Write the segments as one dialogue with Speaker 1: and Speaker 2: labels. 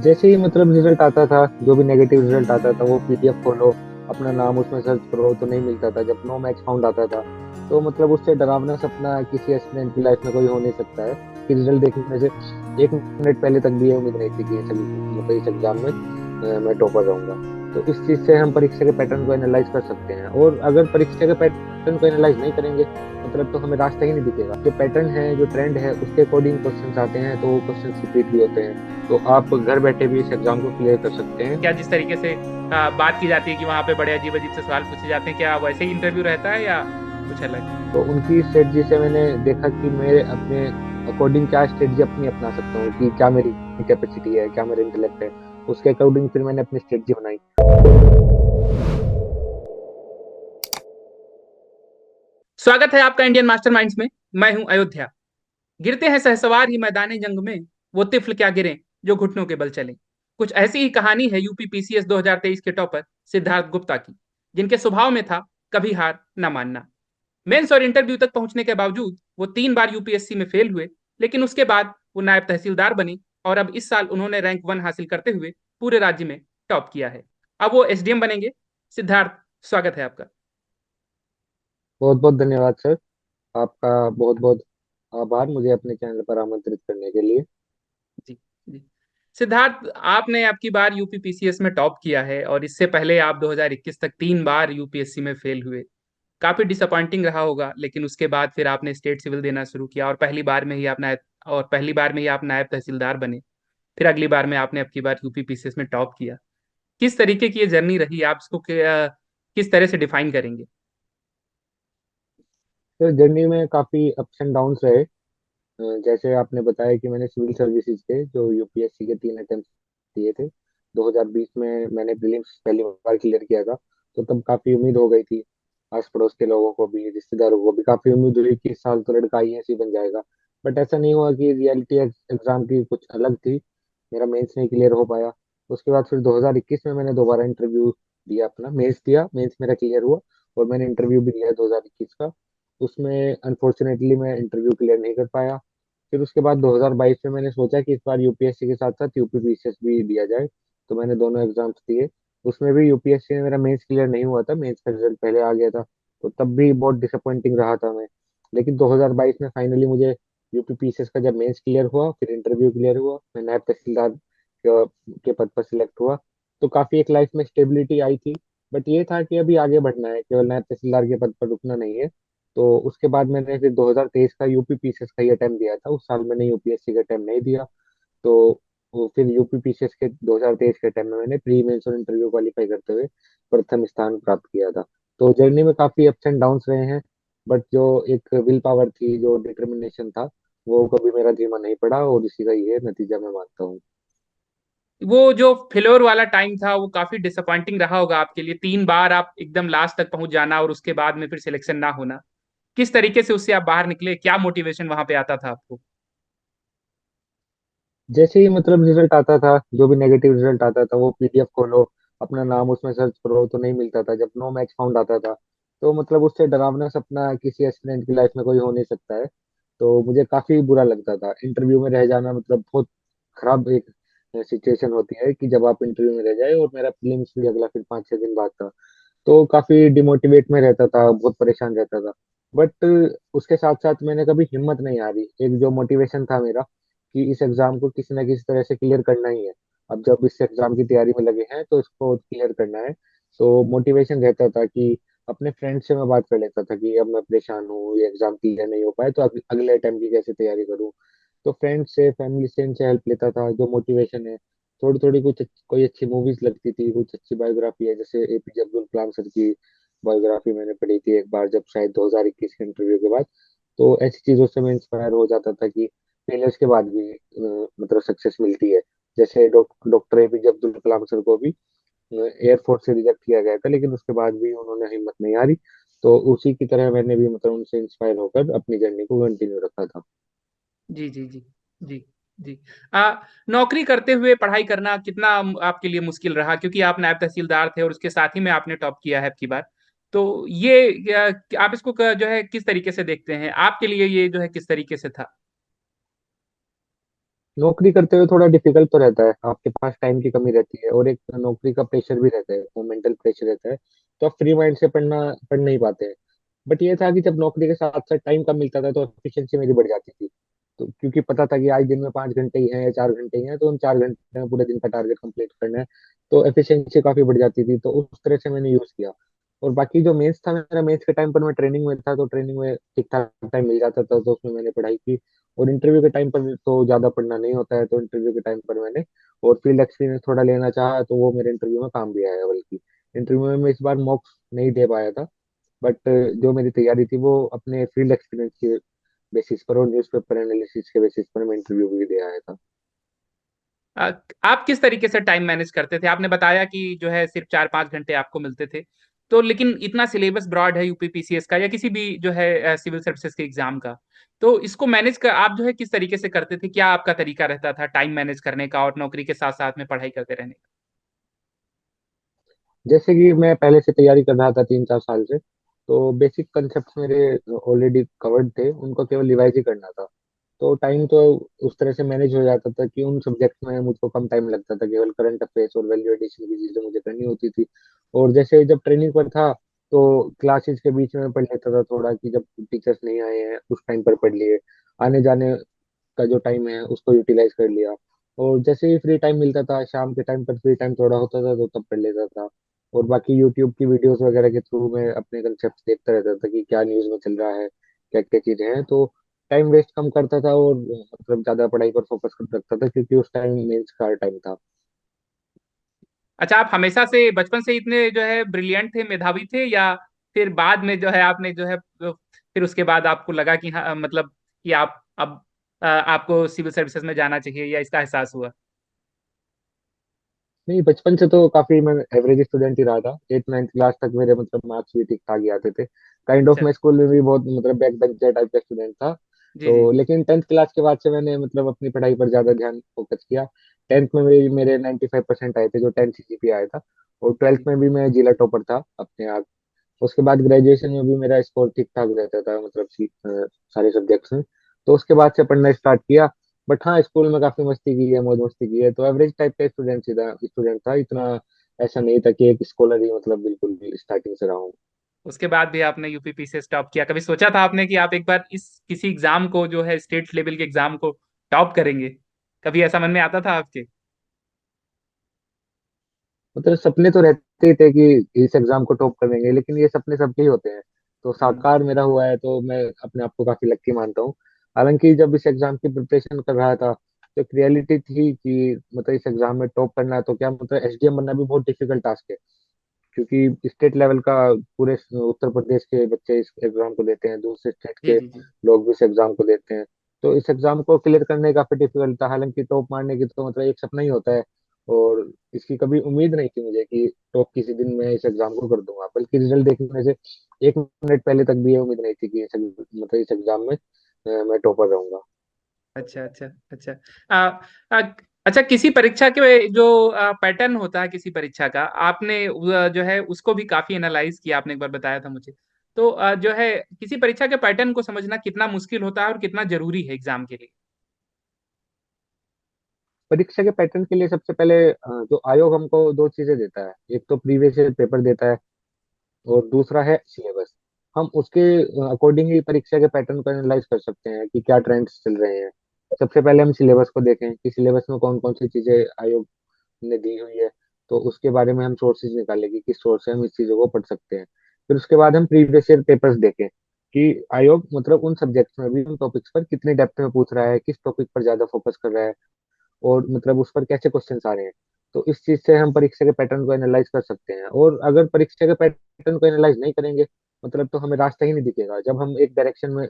Speaker 1: जैसे ही मतलब रिजल्ट आता था, जो भी नेगेटिव रिजल्ट आता था वो पीडीएफ खोलो, अपना नाम उसमें सर्च करो तो नहीं मिलता था। जब नो मैच फाउंड आता था तो मतलब उससे डरावना सपना किसी एस्पिरेंट की लाइफ में कोई हो नहीं सकता है कि रिजल्ट देखने से 1 मिनट पहले तक भी ये उम्मीद नहीं थी कि मतलब इस एग्जाम में मैं टॉपर रहूंगा। तो इस चीज से हम परीक्षा के पैटर्न को एनालाइज कर सकते हैं, और अगर परीक्षा के पैटर्न को एनालाइज नहीं करेंगे मतलब तो हमें रास्ता ही नहीं दिखेगा। जो पैटर्न है, जो ट्रेंड है, उसके अकॉर्डिंग क्वेश्चंस आते हैं तो वो क्वेश्चंस रिपीट भी होते हैं। तो आप घर बैठे भी इस एग्जाम को क्लियर कर सकते हैं।
Speaker 2: क्या जिस तरीके से बात की जाती है कि वहां पे बड़े अजीब अजीब से सवाल पूछे जाते हैं, क्या वैसे ही इंटरव्यू रहता है या कुछ अलग?
Speaker 1: तो उनकी स्ट्रेटजी से मैंने देखा कि मैं अपने अकॉर्डिंग क्या स्ट्रेटजी अपनी अपना सकता हूँ, कि क्या मेरी कैपेसिटी है, क्या मेरा इंटेलेक्ट है। उसके अकॉर्डिंग फिर मैंने अपनी स्ट्रेटजी बनाई।
Speaker 2: स्वागत है आपका इंडियन मास्टरमाइंड्स में। मैं हूं अयोध्या। गिरते हैं सहसवार ही मैदानी जंग में, वो तिफल क्या गिरे जो घुटनों के बल चले। कुछ ऐसी ही कहानी है यूपी पीसीएस 2023 के टॉपर सिद्धार्थ गुप्ता की, जिनके स्वभाव में था कभी हार न मानना। मेंस और इंटरव्यू तक पहुंचने के बावजूद वो 3 बार यूपीएससी में फेल हुए, लेकिन उसके बाद वो नायब तहसीलदार बने और अब इस साल उन्होंने रैंक 1 हासिल करते हुए पूरे राज्य में टॉप किया है। अब वो एसडीएम बनेंगे। सिद्धार्थ, स्वागत है आपका।
Speaker 1: बहुत बहुत धन्यवाद सर। आपका बहुत बहुत आभार मुझे अपने चैनल पर आमंत्रित करने के लिए।
Speaker 2: जी जी। सिद्धार्थ, आपने आपकी बार यूपी पीसीएस में टॉप किया है और इससे पहले आप 2021 तक 3 बार यूपीएससी में फेल हुए। काफी डिसअपॉइंटिंग रहा होगा, लेकिन उसके बाद फिर आपने स्टेट सिविल देना शुरू किया और पहली बार में ही आप नायब तहसीलदार बने। फिर अगली बार में आपने आपकी बार यूपी पीसीएस में टॉप किया। किस तरीके की ये जर्नी रही, आप इसको किस तरह से डिफाइन करेंगे?
Speaker 1: तो जर्नी में काफी अप्स एंड डाउन्स रहे। जैसे आपने बताया कि मैंने सिविल सर्विसेज के जो यूपीएससी के 3 अटेम्प्ट दिए थे। 2020 में मैंने प्रीलिम्स पहली बार क्लियर किया था। तो तब काफी उम्मीद हो गई थी, आस पड़ोस के लोगों को भी, रिश्तेदारों को भी काफी उम्मीद हुई कि इस साल तो लड़का आईएएस बन जाएगा। बट ऐसा नहीं हुआ, कि रियलिटी एग्जाम की कुछ अलग थी। मेरा मेंस नहीं क्लियर हो पाया। उसके बाद फिर 2021 में मैंने दोबारा इंटरव्यू दिया, अपना मेंस दिया, मेंस मेरा क्लियर हुआ। और मैंने इंटरव्यू भी दिया 2021 का। उसमें अनफॉर्चुनेटली मैं इंटरव्यू क्लियर नहीं कर पाया। फिर उसके बाद 2022 में मैंने सोचा कि इस बार यूपीएससी के साथ साथ यूपी पीसीएस भी दिया जाए। तो मैंने दोनों एग्जाम्स दिए। उसमें भी यूपीएससी में मेरा मेंस क्लियर नहीं हुआ था, मेंस का रिजल्ट पहले आ गया था। तो तब भी बहुत डिसअपॉइंटिंग रहा था मैं। लेकिन 2022 में फाइनली मुझे यूपी पीसीएस का जब मेंस क्लियर हुआ, फिर इंटरव्यू क्लियर हुआ, मैं नायब तहसीलदार के पद पर सिलेक्ट हुआ। तो काफी एक लाइफ में स्टेबिलिटी आई थी। बट ये था कि अभी आगे बढ़ना है, केवल नायब तहसीलदार के पद पर रुकना नहीं है। तो उसके बाद मैंने फिर 2023 का यूपी पीसीएस का ही अटेम्प्ट दिया था। उस साल मैंने यूपीएससी का अटेम्प्ट नहीं दिया। तो वो फिर यूपी पीसीएस के 2023 के अटेम्प्ट में मैंने प्री मेंस और इंटरव्यू क्वालिफाई करते हुए प्रथम स्थान प्राप्त किया था। तो जर्नी में काफी अप्स एंड डाउन्स रहे हैं। बट जो एक विल पावर थी, जो डिटर्मिनेशन था, वो कभी मेरा धीमा नहीं पड़ा, और इसी का ये नतीजा मैं मानता हूँ।
Speaker 2: वो जो फेलोर वाला टाइम था वो काफी डिसअपॉइंटिंग रहा होगा आपके लिए। 3 बार आप एकदम लास्ट तक पहुंच जाना और उसके बाद में फिर सिलेक्शन ना होना। किस तरीके से उससे आप बाहर निकले, क्या मोटिवेशन वहां पे आता था आपको?
Speaker 1: जैसे ही मतलब रिजल्ट आता था, जो भी नेगेटिव रिजल्ट आता था वो पीडीएफ खोलो, अपना नाम उसमें सर्च करो तो नहीं मिलता था। जब नो मैच फाउंड आता था तो मतलब उससे डरावना सपना किसी एस्पिरेंट की लाइफ में कोई हो नहीं सकता है। तो मुझे काफी बुरा लगता था इंटरव्यू में रह जाना। मतलब बहुत खराब एक सिचुएशन होती है कि जब आप इंटरव्यू में रह जाए, और मेरा प्रीलिम्स भी अगला फिर 5-6 दिन बाद था। तो काफी डिमोटिवेट में रहता था, बहुत परेशान रहता था। बट उसके साथ साथ मैंने कभी हिम्मत नहीं हारी। एक जो मोटिवेशन था मेरा, कि इस एग्जाम को किसी ना किसी तरह से क्लियर करना ही है। अब जब इस एग्जाम की तैयारी में लगे हैं तो इसको क्लियर करना है। तो मोटिवेशन रहता था कि अपने फ्रेंड से मैं बात कर लेता था कि अब मैं परेशान हूँ, ये एग्जाम क्लियर नहीं हो पाए तो अगले अटेम्प्ट की कैसे तैयारी करूँ। तो फ्रेंड से, फैमिली से, इनसे हेल्प लेता था। जो मोटिवेशन है, थोड़ी थोड़ी कुछ कोई अच्छी मूवीज लगती थी, कुछ अच्छी बायोग्राफी है, जैसे एपीजे अब्दुल कलाम सर की बायोग्राफी मैंने पढ़ी थी एक बार, जब शायद 2021 के इंटरव्यू के बाद। तो ऐसी चीजों से मैं इंस्पायर हो जाता था कि फेलियर्स के बाद भी मतलब सक्सेस मिलती है। जैसे doctor APJ Abdul Kalam sir को भी एयरफोर्स से रिजेक्ट किया गया था, लेकिन उसके बाद भी उन्होंने हिम्मत नहीं हारी। तो उसी की तरह मैंने भी मतलब उनसे इंस्पायर होकर अपनी जर्नी को कंटिन्यू रखा था।
Speaker 2: जी जी जी जी जी। नौकरी करते हुए पढ़ाई करना कितना आपके लिए मुश्किल रहा, क्योंकि आप नायब तहसीलदार थे और उसके साथ ही में आपने टॉप किया है आपकी बार। तो ये आप इसको जो है किस तरीके से देखते हैं, आपके लिए ये जो है किस तरीके से था?
Speaker 1: नौकरी करते हुए थोड़ा डिफिकल्ट तो रहता है, आपके पास टाइम की कमी रहती है और एक नौकरी का प्रेशर भी रहता है, वो मेंटल प्रेशर रहता है। तो आप फ्री माइंड से पढ़ नहीं पाते हैं। बट ये था कि जब नौकरी के साथ साथ टाइम कम मिलता था तो एफिशिएंसी मेरी बढ़ जाती थी। तो क्योंकि पता था कि आज दिन में 5 घंटे ही हैं या 4 घंटे ही हैं, तो उन 4 घंटे में पूरे दिन का टारगेट कंप्लीट करना है। तो एफिशिएंसी काफी बढ़ जाती थी, तो उस तरह से मैंने यूज किया। और बाकी जो मेंस था, मेरा मेंस के टाइम पर मैं ट्रेनिंग में था, तो ट्रेनिंग में ठीक ठाक टाइम मिल जाता था, तो उसमें मैंने पढ़ाई की। और इंटरव्यू के टाइम पर तो ज्यादा पढ़ना नहीं होता है, तो इंटरव्यू के टाइम पर मैंने और फील्ड एक्सपीरियंस थोड़ा लेना चाहा, तो वो मेरे इंटरव्यू में काम भी आया। बल्कि इंटरव्यू में मैं इस बार मॉक्स नहीं दे पाया था, बट जो मेरी तैयारी थी वो अपने फील्ड एक्सपीरियंस के बेसिस पर और न्यूज़पेपर एनालिसिस के बेसिस पर मैं इंटरव्यू भी दे आया था।
Speaker 2: अ, आप किस तरीके से टाइम मैनेज करते थे? आपने बताया कि जो है सिर्फ 4-5 घंटे आपको मिलते थे, तो लेकिन इतना सिलेबस ब्रॉड है यूपीपीसीएस का या किसी भी जो है सिविल सर्विसेज के एग्जाम का, तो इसको मैनेज कर आप जो है किस तरीके से करते थे? क्या आपका तरीका रहता था टाइम मैनेज करने का और नौकरी के साथ साथ में पढ़ाई करते रहने का?
Speaker 1: जैसे कि मैं पहले से तैयारी कर रहा था 3-4 साल से, तो बेसिक कंसेप्ट मेरे ऑलरेडी कवर्ड थे, उनको केवल रिवाइज ही करना था। तो टाइम तो उस तरह से मैनेज हो जाता था कि उन सब्जेक्ट में मुझको कम टाइम लगता था, केवल करंट अफेयर्स और वैल्यू एडिशन की चीजें मुझे करनी होती थी। और जैसे जब ट्रेनिंग पर था, तो क्लासेस के बीच में पढ़ लेता था थोड़ा, कि जब टीचर्स नहीं आए हैं उस टाइम पर पढ़ लिए। आने जाने का जो टाइम है उसको यूटिलाइज कर लिया। और जैसे ही फ्री टाइम मिलता था, शाम के टाइम पर फ्री टाइम थोड़ा होता था, तो तब पढ़ लेता था। और बाकी यूट्यूब की वीडियोस वगैरह के थ्रू मैं अपने कंसेप्ट देखता रहता था कि क्या न्यूज़ में चल रहा है, क्या क्या चीजें हैं। तो टाइम वेस्ट कम करता था और मतलब ज्यादा पढ़ाई पर फोकस कर सकता था, क्योंकि उस टाइम मेंस का टाइम था।
Speaker 2: अच्छा, आप हमेशा से बचपन से इतने जो है ब्रिलियंट थे, मेधावी थे, या फिर बाद में जो है आपने जो है फिर उसके बाद आपको लगा कि हाँ मतलब कि आप अब आपको सिविल सर्विसेज में जाना चाहिए या इसका एहसास हुआ?
Speaker 1: नहीं, बचपन से तो काफी मैं एवरेज स्टूडेंट ही रहा था। 8 9 क्लास तक मेरे मतलब मार्क्स भी ठीक ठाक ही आते थे। काइंड ऑफ
Speaker 2: अच्छा।
Speaker 1: मैं स्कूल में भी बहुत मतलब बैक बेंचर टाइप का स्टूडेंट था।
Speaker 2: जी जी।
Speaker 1: तो लेकिन 10th क्लास के बाद से मैंने मतलब अपनी पढ़ाई पर ज्यादा ध्यान फोकस किया। 10th में मेरे 95% आए थे, जो 10 सीजीपीए आया था। और
Speaker 2: जी
Speaker 1: 12th
Speaker 2: जी।
Speaker 1: में भी मैं जिला टॉपर था अपने आप। उसके बाद ग्रेजुएशन में भी मेरा स्कोर ठीक ठाक रहता था, मतलब सारे सब्जेक्ट्स में। तो उसके बाद से पढ़ना स्टार्ट किया। बट हाँ, स्कूल में काफी मस्ती की है, मौज मस्ती की है, तो एवरेज टाइप का स्टूडेंट था इतना। ऐसा नहीं था कि एक स्कॉलर ही मतलब बिल्कुल भी स्टार्टिंग से रहा हूँ।
Speaker 2: उसके बाद भी आपने यूपीपी से टॉप किया, कभी सोचा था आपने कि आप एक बार इस किसी एग्जाम को जो है स्टेट लेवल के एग्जाम को टॉप करेंगे? कभी ऐसा मन में आता था आपके?
Speaker 1: मतलब सपने तो रहते ही थे कि इस एग्जाम को टॉप कर देंगे, लेकिन ये सपने सबके ही होते हैं। तो
Speaker 2: हम्म।
Speaker 1: साकार मेरा हुआ है, तो मैं अपने आप को काफी लक्की मानता हूँ। हालांकि जब इस एग्जाम की प्रिपरेशन कर रहा था, तो एक रियलिटी थी कि मतलब इस एग्जाम में टॉप करना है तो क्या मतलब एसडीएम बनना भी बहुत डिफिकल्ट टास्क है। क्योंकि स्टेट लेवल का पूरे उत्तर प्रदेश के बच्चे इस एग्जाम को देते हैं, दूसरे स्टेट
Speaker 2: जी
Speaker 1: के
Speaker 2: जी जी।
Speaker 1: लोग भी इस एग्जाम को देते हैं। तो इस एग्जाम को क्लियर करने काफी डिफिकल्ट था। हालांकि टॉप मारने की तो मतलब एक सपना ही होता है। और इसकी कभी उम्मीद नहीं थी मुझे कि टॉप किसी दिन मैं इस एग्जाम को कर दूंगा, बल्कि रिजल्ट देखने से 1 मिनट पहले तक भी ये उम्मीद नहीं थी कि मतलब इस एग्जाम में मैं टॉपर रहूंगा।
Speaker 2: अच्छा अच्छा अच्छा। आ, आ, अच्छा, किसी परीक्षा के जो पैटर्न होता है किसी परीक्षा का, आपने जो है उसको भी काफी एनालाइज किया, आपने एक बार बताया था मुझे। तो जो है किसी परीक्षा के पैटर्न को समझना कितना मुश्किल होता है और कितना जरूरी है एग्जाम के लिए?
Speaker 1: परीक्षा के पैटर्न के लिए सबसे पहले जो आयोग हमको दो चीजें देता है, एक तो प्रीवियस ईयर पेपर देता है और दूसरा है सिलेबस। हम उसके अकॉर्डिंग ही परीक्षा के पैटर्न को एनालाइज कर सकते हैं कि क्या ट्रेंड्स चल रहे हैं। सबसे पहले हम सिलेबस को देखें कि सिलेबस में कौन कौन सी चीजें आयोग ने दी हुई है, तो उसके बारे में हम सोर्सेज निकालें कि किस सोर्स से हम इस चीजों को पढ़ सकते हैं। फिर उसके बाद हम प्रीवियस ईयर पेपर्स देखें कि आयोग मतलब उन सब्जेक्ट्स में भी उन टॉपिक्स पर कितने डेप्थ में पूछ रहा है, किस टॉपिक पर ज्यादा फोकस कर रहा है, और मतलब उस पर कैसे क्वेश्चंस आ रहे हैं। तो इस चीज से हम परीक्षा के पैटर्न को एनालाइज कर सकते हैं। और अगर परीक्षा के पैटर्न को एनालाइज नहीं करेंगे, मतलब तो हमें रास्ता ही नहीं दिखेगा। जब हम एक डायरेक्शन में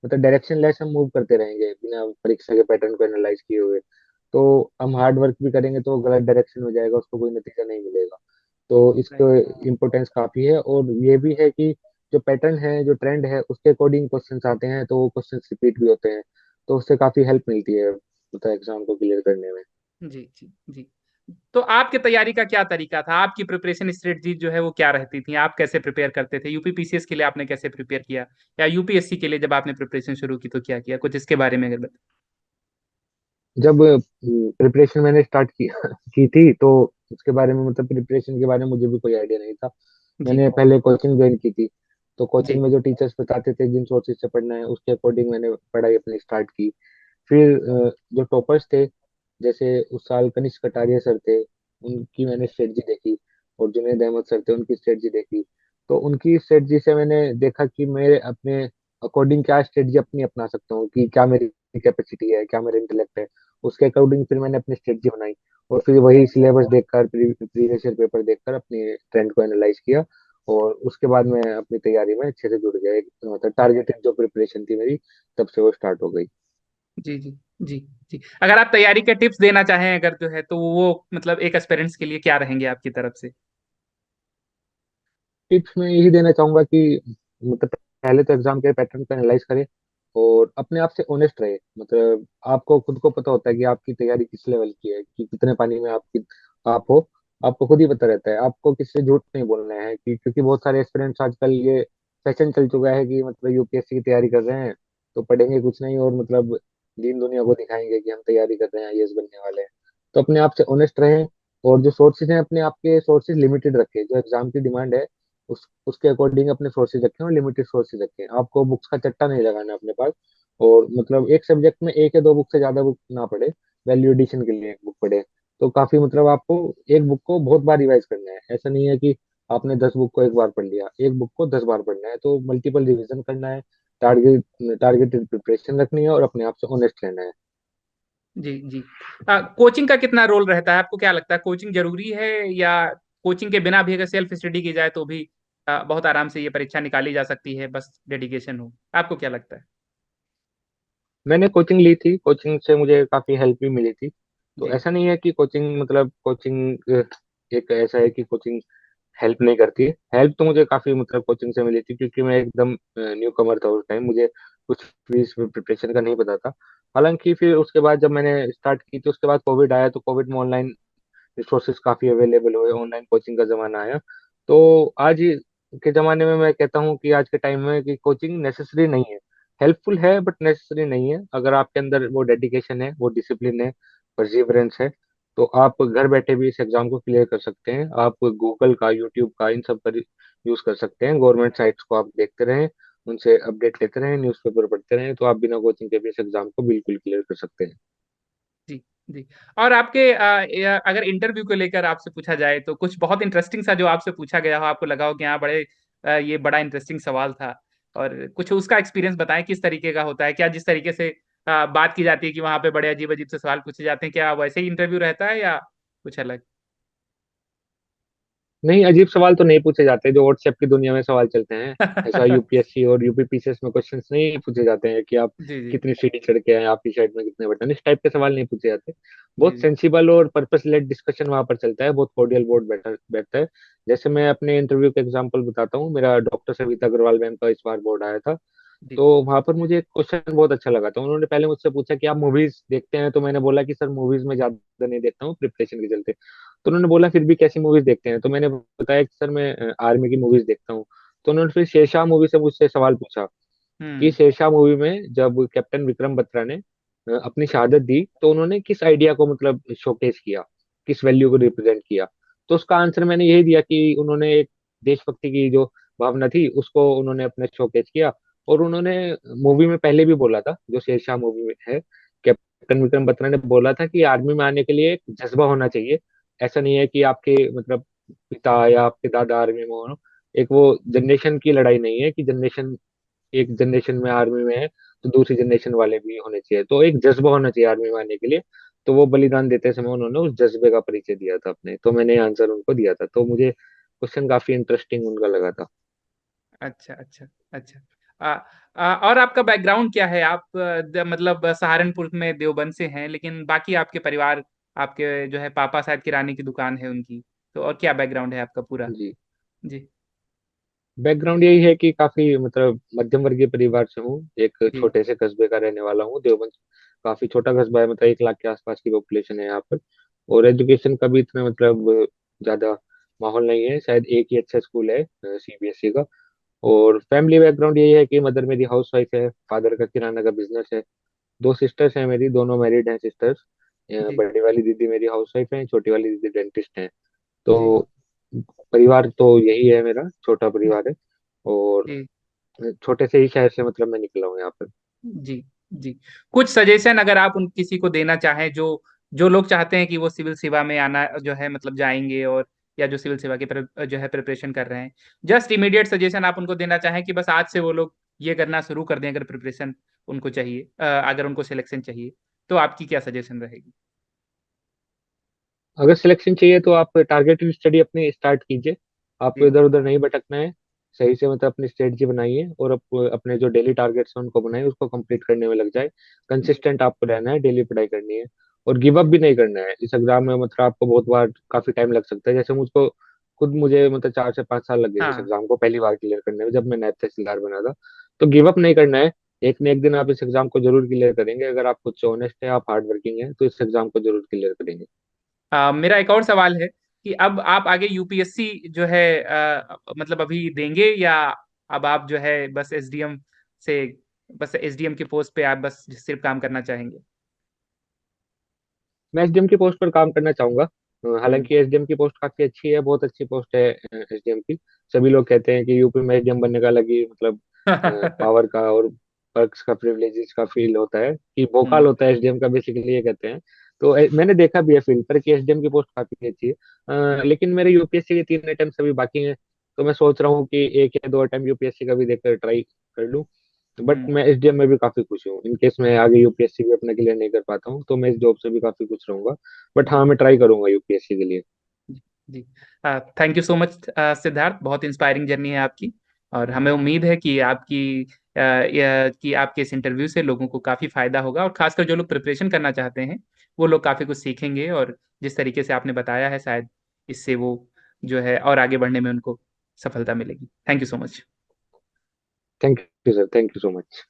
Speaker 1: मतलब डायरेक्शन लेस हम मूव करते रहेंगे बिना परीक्षा के पैटर्न को एनालाइज किए हुए, तो हम हार्ड वर्क भी करेंगे तो गलत डायरेक्शन हो जाएगा, उसको कोई नतीजा नहीं मिलेगा। तो
Speaker 2: Right.
Speaker 1: इसको इम्पोर्टेंस काफी है। और ये भी है कि जो पैटर्न है, जो ट्रेंड है, उसके अकॉर्डिंग क्वेश्चंस आते हैं, तो वो क्वेश्चंस रिपीट भी होते हैं। तो उससे काफी हेल्प मिलती है मतलब एग्जाम को क्लियर करने में।
Speaker 2: जी जी जी। तो आपके तैयारी का क्या तरीका था? आपकी प्रिपरेशन स्ट्रेटजी जो है वो क्या रहती थी? आप कैसे प्रिपेयर करते थे? यूपीपीसीएस के लिए आपने कैसे प्रिपेयर किया, या यूपीएससी के लिए जब आपने प्रिपरेशन शुरू की तो क्या किया? कुछ इसके बारे में अगर
Speaker 1: जब प्रिपरेशन मैंने स्टार्ट की की थी, तो उसके बारे में मतलब प्रिपरेशन के बारे में मुझे भी कोई आइडिया नहीं था।
Speaker 2: जी
Speaker 1: मैंने पहले कोचिंग ज्वाइन की थी। तो
Speaker 2: जी
Speaker 1: कोचिंग में जो टीचर्स बताते थे जिन सोर्सेज से पढ़ना है उसके अकॉर्डिंग मैंने पढ़ाई अपनी स्टार्ट की। फिर जो टॉपर्स थे, जैसे उस साल कनिष्क कटारिया सर थे, उनकी मैंने स्ट्रेटजी देखी। और जुनेद अहमद सर थे, उनकी स्ट्रेटजी देखी। तो उनकी स्ट्रेटजी से मैंने देखा कि मैं अपने अकॉर्डिंग क्या स्ट्रेटजी अपनी अपना सकता हूँ, कि क्या मेरी कैपेसिटी है, क्या मेरा इंटेलेक्ट है। उसके अकॉर्डिंग फिर मैंने अपनी स्ट्रेटजी बनाई। और फिर वही सिलेबस देखकर, प्रीवियस ईयर पेपर देखकर अपनी ट्रेंड को एनालाइज किया। और उसके बाद मैं अपनी तैयारी में अच्छे से जुड़ गया। एक मतलब टारगेटेड जो प्रिपरेशन थी मेरी, तब से वो स्टार्ट हो गई।
Speaker 2: जी जी जी जी। अगर आप तैयारी के टिप्स देना चाहें अगर जो है तो वो मतलब एक एस्पिरेंट्स के लिए क्या रहेंगे आपकी तरफ से?
Speaker 1: टिप्स मैं यही देना चाहूंगा कि मतलब पहले तो एग्जाम के पैटर्न को एनालाइज करें। और अपने आप से ऑनेस्ट रहे। मतलब आपको खुद को पता होता है कि आपकी तैयारी किस लेवल की है, कि कितने पानी में आप हो। आपको खुद ही पता रहता है। आपको किससे झूठ नहीं बोलना है, कि क्योंकि बहुत सारे एस्पिरेंट्स आजकल ये फैशन चल चुका है कि मतलब यूपीएससी की तैयारी कर रहे हैं तो पढ़ेंगे कुछ नहीं, और मतलब दीन दुनिया को दिखाएंगे कि हम तैयारी कर रहे हैं, आईएएस बनने वाले हैं। तो अपने आप से ऑनेस्ट रहें। और जो सोर्सेज हैं, अपने आप के सोर्सेज लिमिटेड रखें। जो एग्जाम की डिमांड है उसके अकॉर्डिंग अपने सोर्सेज रखें, और लिमिटेड सोर्सेज रखें। आपको बुक्स का चट्टा नहीं लगाना है अपने पास। और मतलब एक सब्जेक्ट में एक या दो बुक से ज्यादा बुक ना पढ़े। वैल्यू एडिशन के लिए एक बुक पढ़े। तो काफी मतलब आपको एक बुक को बहुत बार रिवाइज करना है। ऐसा नहीं है कि आपने 10 बुक को एक बार पढ़ लिया, एक बुक को 10 बार पढ़ना है। तो मल्टीपल रिवीजन करना है। टारगेटेड प्रिपरेशन रखनी है, और अपने आप से ऑनेस्ट रहना है।
Speaker 2: जी जी। कोचिंग का कितना रोल रहता है, आपको क्या लगता है कोचिंग जरूरी है, या कोचिंग के बिना भी अगर सेल्फ स्टडी की जाए तो भी बहुत आराम से ये परीक्षा निकाली जा सकती है, बस डेडिकेशन हो? आपको क्या लगता है?
Speaker 1: मैंने कोचिंग ली थी, कोचिंग से मुझे काफी हेल्प भी मिली थी। तो
Speaker 2: जी
Speaker 1: ऐसा नहीं है कि कोचिंग मतलब कोचिंग एक ऐसा है कि कोचिंग हेल्प नहीं करती है। हेल्प तो मुझे काफी मतलब कोचिंग से मिली थी, क्योंकि मैं एकदम न्यू कमर था उस टाइम। मुझे कुछ भी इस प्रिपरेशन का नहीं पता था। हालांकि फिर उसके बाद जब मैंने स्टार्ट की थी, उसके बाद कोविड आया। तो कोविड में ऑनलाइन रिसोर्सेज काफी अवेलेबल हुए, ऑनलाइन कोचिंग का जमाना आया। तो आज के जमाने में मैं कहता हूँ कि आज के टाइम में कि कोचिंग नेसेसरी नहीं है। हेल्पफुल है बट नेसेसरी नहीं है। अगर आपके अंदर वो डेडिकेशन है, वो डिसिप्लिन है, परसिवरेंस है, तो आप घर बैठे भी इस एग्जाम को क्लियर कर सकते हैं। आप गूगल का, यूट्यूब का, इन सब का यूज कर सकते हैं। गवर्नमेंट साइट्स को आप देखते रहें, उनसे अपडेट लेते रहें, न्यूज़पेपर पढ़ते रहें, तो आप बिना कोचिंग के भी इस एग्जाम को बिल्कुल क्लियर कर सकते हैं।
Speaker 2: जी जी। और आपके अगर इंटरव्यू को लेकर आपसे पूछा जाए तो कुछ बहुत इंटरेस्टिंग सा जो आपसे पूछा गया हो, आपको लगा हो कि हाँ बड़े ये बड़ा इंटरेस्टिंग सवाल था, और कुछ उसका एक्सपीरियंस बताएं किस तरीके का होता है, क्या जिस तरीके से बात की जाती है कि वहां पे बड़े अजीब अजीब से सवाल पूछे जाते हैं, क्या वैसे ही इंटरव्यू रहता है या कुछ अलग?
Speaker 1: नहीं, अजीब सवाल तो नहीं पूछे जाते जो व्हाट्सएप की दुनिया में सवाल चलते हैं। ऐसा यूपीएससी और यूपीपीसीएस में क्वेश्चंस नहीं पूछे जाते हैं कि आप
Speaker 2: जी जी
Speaker 1: कितनी सीढ़ी चढ़ के आए, आपकी साइड में कितने बटन, इस टाइप के सवाल नहीं पूछे जाते।
Speaker 2: जी
Speaker 1: बहुत
Speaker 2: जी
Speaker 1: सेंसिबल और पर्पस लेड डिस्कशन वहां पर चलता है। बहुत कॉर्डियल बोर्ड बैठता है। जैसे मैं अपने इंटरव्यू का एग्जांपल बताता हूँ। मेरा डॉक्टर सविता अग्रवाल मैम का इस बार बोर्ड आया था।
Speaker 2: जी
Speaker 1: तो वहां पर मुझे एक क्वेश्चन बहुत अच्छा लगा था। उन्होंने पहले मुझसे पूछा कि आप मूवीज देखते हैं? तो मैंने बोला कि सर मूवीज में ज्यादा नहीं देखता हूँ प्रिपरेशन के चलते। तो उन्होंने बोला फिर भी कैसी मूवीज देखते हैं? तो मैंने बताया कि सर मैं आर्मी की मूवीज देखता हूँ। तो उन्होंने फिर शेरशाह मूवी से मुझसे सवाल पूछा कि
Speaker 2: हम्म
Speaker 1: शेरशाह मूवी में जब कैप्टन विक्रम बत्रा ने अपनी शहादत दी, तो उन्होंने किस आइडिया को मतलब शोकेस किया, किस वैल्यू को रिप्रेजेंट किया। तो उसका आंसर मैंने यही दिया कि उन्होंने एक देशभक्ति की जो भावना थी उसको उन्होंने अपने शोकेस किया। और उन्होंने मूवी में पहले भी बोला था, जो शेरशाह मूवी में है, कैप्टन विक्रम बत्रा ने बोला था कि आर्मी में आने के लिए एक जज्बा होना चाहिए। ऐसा नहीं है कि आपके मतलब पिता या आपके दादा आर्मी में हो। एक वो जनरेशन की लड़ाई नहीं है कि जनरेशन, एक जनरेशन में आर्मी में है तो दूसरी जनरेशन वाले भी होने चाहिए। तो एक जज्बा होना चाहिए आर्मी में आने के लिए। तो वो बलिदान देते समय उन्होंने उस जज्बे का परिचय दिया था अपने। तो मैंने आंसर उनको दिया था। तो मुझे क्वेश्चन काफी इंटरेस्टिंग उनका लगा था।
Speaker 2: अच्छा अच्छा अच्छा। और आपका बैकग्राउंड क्या है? आप मतलब सहारनपुर में देवबंद से हैं, लेकिन बाकी आपके परिवार, आपके जो है पापा शायद किराने की दुकान है उनकी, तो और क्या बैकग्राउंड है आपका पूरा?
Speaker 1: जी,
Speaker 2: जी
Speaker 1: बैकग्राउंड यही है कि काफी मतलब मध्यम वर्गीय परिवार से हूँ। एक
Speaker 2: जी
Speaker 1: छोटे से कस्बे का रहने वाला हूँ। देवबंद काफी छोटा कस्बा है, मतलब 1 लाख के आसपास की पॉपुलेशन है यहाँ पर। और एजुकेशन का भी इतना मतलब ज्यादा माहौल नहीं है। शायद एक ही अच्छा स्कूल है सीबीएसई का। और फैमिली बैकग्राउंड यही है कि मदर मेरी हाउस वाइफ है, फादर का किराना का बिजनेस है। दो सिस्टर्स हैं मेरी, दोनों मैरिड हैं सिस्टर्स।
Speaker 2: जी
Speaker 1: बड़ी वाली दीदी मेरी हाउस वाइफ है, छोटी वाली दीदी डेंटिस्ट हैं। तो
Speaker 2: जी
Speaker 1: परिवार तो यही है, मेरा छोटा परिवार है। और
Speaker 2: जी
Speaker 1: छोटे से ही शहर से मतलब मैं निकला हूँ यहाँ पर।
Speaker 2: जी जी। कुछ सजेशन अगर आप उन किसी को देना चाहें, जो जो लोग चाहते हैं कि वो सिविल सेवा में आना जो है मतलब जाएंगे, और या जो सिविल सेवा की जो है प्रिपरेशन कर रहे हैं, जस्ट इमीडिएट सजेशन आप उनको देना चाहें कि बस आज से वो लोग ये करना शुरू कर दें, अगर प्रिपरेशन उनको चाहिए, अगर उनको सिलेक्शन चाहिए, तो आपकी क्या सजेशन रहेगी?
Speaker 1: अगर सिलेक्शन चाहिए तो आप टारगेटेड स्टडी अपनी स्टार्ट कीजिए। आपको
Speaker 2: जी
Speaker 1: इधर उधर नहीं भटकना है। सही से मतलब अपनी स्ट्रेटजी बनाइए, और अपने जो डेली टारगेट्स हैं उनको बनाइए, उसको कंप्लीट करने में लग जाए। कंसिस्टेंट आपको रहना है, डेली पढ़ाई करनी है। और गिव अप भी नहीं करना है इस एग्जाम में। मतलब आपको बहुत बार काफी टाइम लग सकता है, जैसे मुझको खुद मुझे मतलब 4 से 5 साल लग गए इस
Speaker 2: हाँ।
Speaker 1: एग्जाम को पहली बार क्लियर करने में, जब मैं नैब तहसीलदार बना था। तो गिव अप नहीं करना है। एक न एक दिन आप इस एग्जाम को जरूर क्लियर करेंगे। अगर आप खुद से ऑनेस्ट है, आप हार्ड वर्किंग है, तो इस एग्जाम को जरूर क्लियर करेंगे।
Speaker 2: मेरा एक और सवाल है कि अब आप आगे यूपीएससी जो है मतलब अभी देंगे, या अब आप जो है बस एसडीएम से, बस एसडीएम की पोस्ट पे आप बस सिर्फ काम करना चाहेंगे?
Speaker 1: मैं एसडीएम की पोस्ट पर काम करना चाहूंगा।
Speaker 2: हम्म।
Speaker 1: हालांकि एसडीएम की पोस्ट काफी अच्छी है, बहुत अच्छी पोस्ट है एसडीएम की। सभी लोग कहते हैं कि यूपी में एसडीएम बनने का अलग ही मतलब पावर का और पर्क्स का, प्रिविलेजेस का फील होता है, कि
Speaker 2: हम्म
Speaker 1: भोकाल होता है एसडीएम का, बेसिकली ये कहते हैं। तो मैंने देखा भी है फील्ड पर कि एसडीएम की पोस्ट काफी अच्छी है। लेकिन मेरे यूपीएससी के 3 अटेम्प्ट अभी बाकी हैं। तो मैं सोच रहा हूँ कि 1 या 2 अटेम्प्ट यूपीएससी का भी देकर ट्राई कर लूँ। बट
Speaker 2: हम्म।
Speaker 1: मैं एसडीएम में भी काफी खुश हूँ। इन केस मैं आगे यूपीएससी भी अपना क्लियर नहीं कर पाता हूँ, तो मैं इस जॉब से भी काफी खुश रहूंगा। बट हाँ, मैं ट्राई करूंगा यूपीएससी के लिए।
Speaker 2: जी। Thank you so much Siddharth, बहुत इंस्पायरिंग जर्नी है आपकी। और हमें उम्मीद है कि कि आपके इस इंटरव्यू से लोगों को काफ़ी फायदा होगा, और खासकर जो लोग प्रिपरेशन करना चाहते हैं वो लोग काफ़ी कुछ सीखेंगे, और जिस तरीके से आपने बताया है शायद इससे वो जो है और आगे बढ़ने में उनको सफलता मिलेगी। Thank you so much.
Speaker 1: Thank you sir, thank you so much.